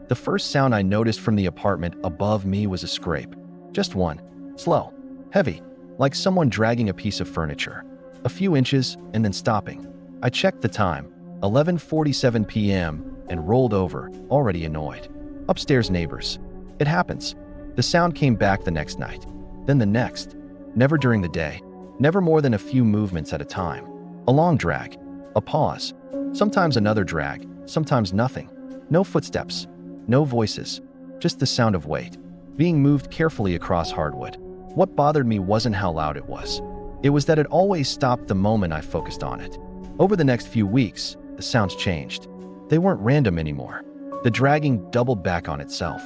The first sound I noticed from the apartment above me was a scrape. Just one. Slow. Heavy. Like someone dragging a piece of furniture. A few inches and then stopping. I checked the time. 11:47 p.m. and rolled over, already annoyed. Upstairs neighbors. It happens. The sound came back the next night. Then the next. Never during the day. Never more than a few movements at a time. A long drag. A pause. Sometimes another drag. Sometimes nothing. No footsteps. No voices. Just the sound of weight. Being moved carefully across hardwood. What bothered me wasn't how loud it was. It was that it always stopped the moment I focused on it. Over the next few weeks, the sounds changed. They weren't random anymore. The dragging doubled back on itself.